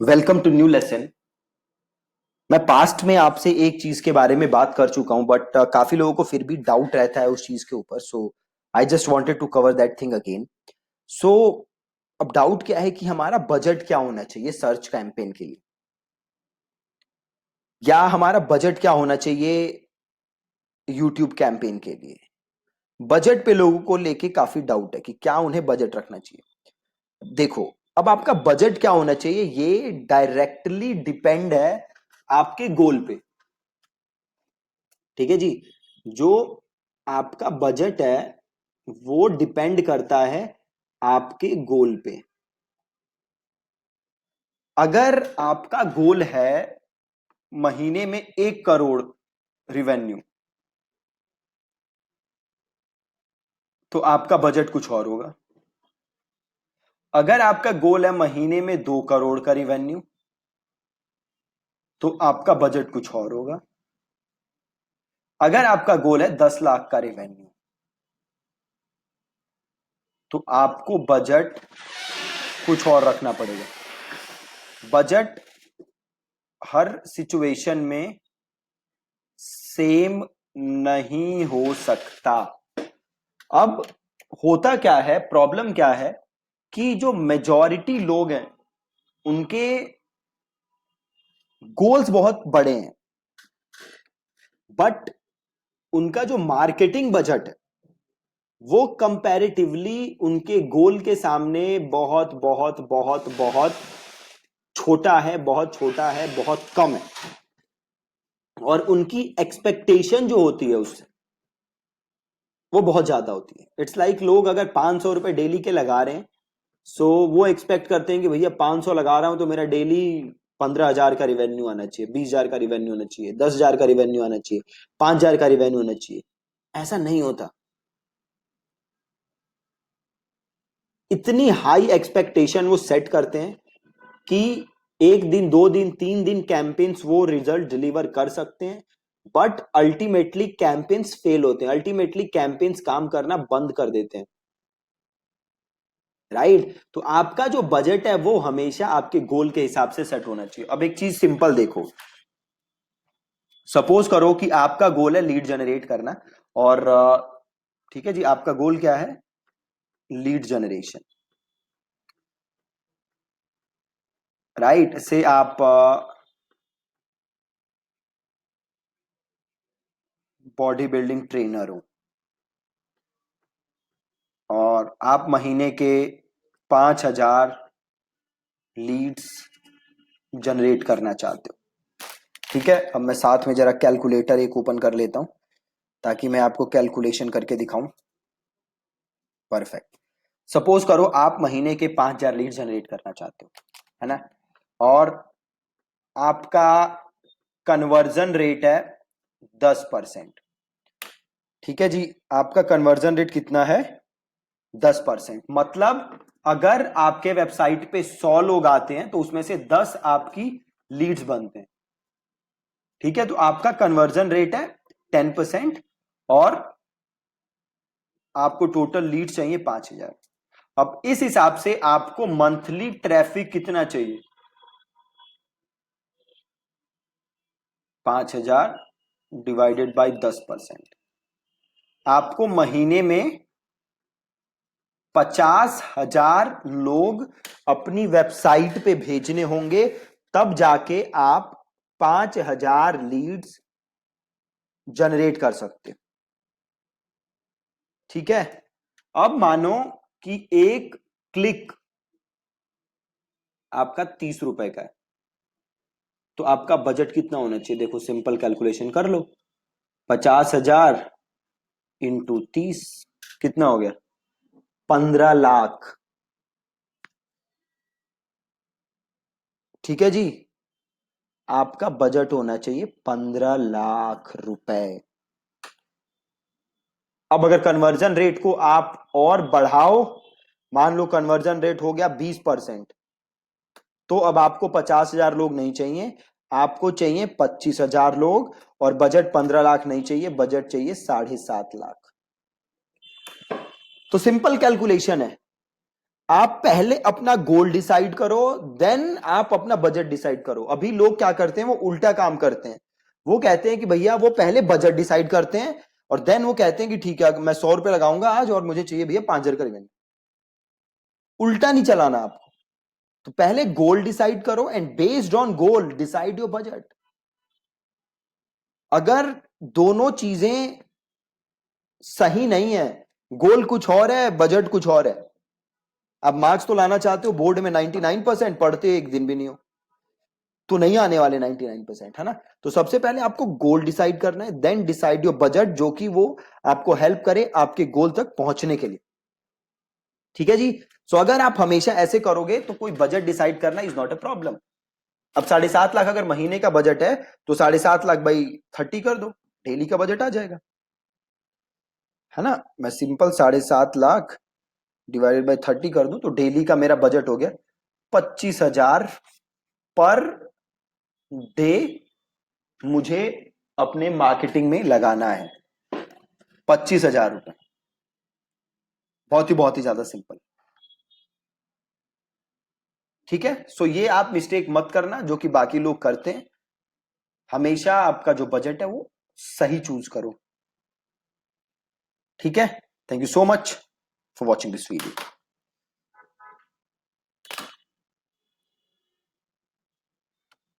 Welcome to new lesson. मैं past में आपसे एक चीज के बारे में बात कर चुका हूं बट काफी लोगों को फिर भी डाउट रहता है उस चीज के ऊपर। So I just wanted to cover that thing again. So अब डाउट क्या है कि हमारा बजट क्या होना चाहिए सर्च कैंपेन के लिए, या हमारा बजट क्या होना चाहिए यूट्यूब कैंपेन के लिए। बजट पे लोगों को लेके काफी डाउट है कि क्या उन्हें बजट रखना चाहिए। देखो, अब आपका बजट क्या होना चाहिए ये डायरेक्टली डिपेंड है आपके गोल पे। ठीक है जी। जो आपका बजट है वो डिपेंड करता है आपके गोल पे। अगर आपका गोल है महीने में 1 करोड़ रिवेन्यू, तो आपका बजट कुछ और होगा। अगर आपका गोल है महीने में 2 करोड़ का रिवेन्यू, तो आपका बजट कुछ और होगा। अगर आपका गोल है 10 लाख का रिवेन्यू, तो आपको बजट कुछ और रखना पड़ेगा। बजट हर सिचुएशन में सेम नहीं हो सकता। अब होता क्या है, प्रॉब्लम क्या है कि जो मेजॉरिटी लोग हैं उनके गोल्स बहुत बड़े हैं, बट उनका जो मार्केटिंग बजट है वो कंपैरेटिवली उनके गोल के सामने बहुत बहुत बहुत बहुत छोटा है, बहुत छोटा है, बहुत कम है। और उनकी एक्सपेक्टेशन जो होती है उससे वो बहुत ज्यादा होती है। इट्स लाइक लोग अगर 500 रुपए डेली के लगा रहे हैं, सो वो एक्सपेक्ट करते हैं कि भैया 500 लगा रहा हूं तो मेरा डेली 15,000 का रिवेन्यू आना चाहिए, 20,000 का रिवेन्यू आना चाहिए, 10,000 का रिवेन्यू आना चाहिए, 5,000 का रिवेन्यू आना चाहिए। ऐसा नहीं होता। इतनी हाई एक्सपेक्टेशन वो सेट करते हैं कि 1 दिन, 2 दिन, 3 दिन कैंपेन्स वो रिजल्ट डिलीवर कर सकते हैं, बट अल्टीमेटली कैंपेन्स फेल होते हैं, अल्टीमेटली कैंपेन्स काम करना बंद कर देते हैं। राइट? तो आपका जो बजट है वो हमेशा आपके गोल के हिसाब से सेट होना चाहिए। अब एक चीज सिंपल देखो, सपोज करो कि आपका गोल है लीड जनरेट करना, और ठीक है जी, आपका गोल क्या है? Lead generation. राइट? से आप बॉडी बिल्डिंग ट्रेनर हो और आप महीने के 5,000 लीड्स जनरेट करना चाहते हो। ठीक है, अब मैं साथ में जरा कैलकुलेटर एक ओपन कर लेता हूं ताकि मैं आपको कैलकुलेशन करके दिखाऊं। परफेक्ट। सपोज करो आप महीने के 5,000 लीड जनरेट करना चाहते हो, है ना? और आपका कन्वर्जन रेट है 10%। ठीक है जी, आपका कन्वर्जन रेट कितना है? 10%। मतलब अगर आपके वेबसाइट पे 100 लोग आते हैं तो उसमें से 10 आपकी लीड्स बनते हैं। ठीक है, तो आपका कन्वर्जन रेट है 10%, और आपको टोटल लीड चाहिए 5,000। अब इस हिसाब से आपको मंथली ट्रैफिक कितना चाहिए? 5,000 डिवाइडेड बाई 10%। आपको महीने में 50,000 लोग अपनी वेबसाइट पे भेजने होंगे, तब जाके आप 5,000 लीड्स जनरेट कर सकते हो। ठीक है, अब मानो कि एक क्लिक आपका 30 रुपए का है, तो आपका बजट कितना होना चाहिए? देखो, सिंपल कैलकुलेशन कर लो। 50,000 इंटू 30 कितना हो गया? 15 लाख। ठीक है जी, आपका बजट होना चाहिए 15 लाख रुपए। अब अगर कन्वर्जन रेट को आप और बढ़ाओ, मान लो कन्वर्जन रेट हो गया 20%, तो अब आपको 50,000 लोग नहीं चाहिए, आपको चाहिए 25,000 लोग। और बजट 15 लाख नहीं चाहिए, बजट चाहिए 7.5 लाख। तो सिंपल कैलकुलेशन है, आप पहले अपना गोल डिसाइड करो, देन आप अपना बजट डिसाइड करो। अभी लोग क्या करते हैं, वो उल्टा काम करते हैं। वो कहते हैं कि भैया वो पहले बजट डिसाइड करते हैं और देन वो कहते हैं कि ठीक है मैं 100 रुपए लगाऊंगा आज और मुझे चाहिए भैया 5,000 का रिवेन्यू। उल्टा नहीं चलाना आपको। तो पहले गोल डिसाइड करो and based on goal decide your budget. अगर दोनों चीजें सही नहीं है, गोल कुछ और है बजट कुछ और है, आप मार्क्स तो लाना चाहते हो बोर्ड में 99%, पढ़ते एक दिन भी नहीं हो तो नहीं आने वाले 99%, है ना। तो सबसे पहले आपको गोल डिसाइड करना है, देन डिसाइड योर बजट, जो कि वो आपको हेल्प करे आपके गोल तक पहुंचने के लिए। ठीक है जी। सो अगर आप हमेशा ऐसे करोगे तो कोई बजट डिसाइड करना इज नॉट अ प्रॉब्लम। अब 7.5 लाख अगर महीने का बजट है तो 7.5 लाख बाई 30 कर दो, डेली का बजट आ जाएगा, है ना। मैं सिंपल 7.5 लाख डिवाइडेड बाई 30 कर दूं तो डेली का मेरा बजट हो गया 25,000 पर डे मुझे अपने मार्केटिंग में लगाना है। 25,000 रुपए, बहुत ही ज्यादा सिंपल। ठीक है। सो ये आप मिस्टेक मत करना जो कि बाकी लोग करते हैं। हमेशा आपका जो बजट है वो सही चूज करो। ठीक है। Thank you so much for watching this video.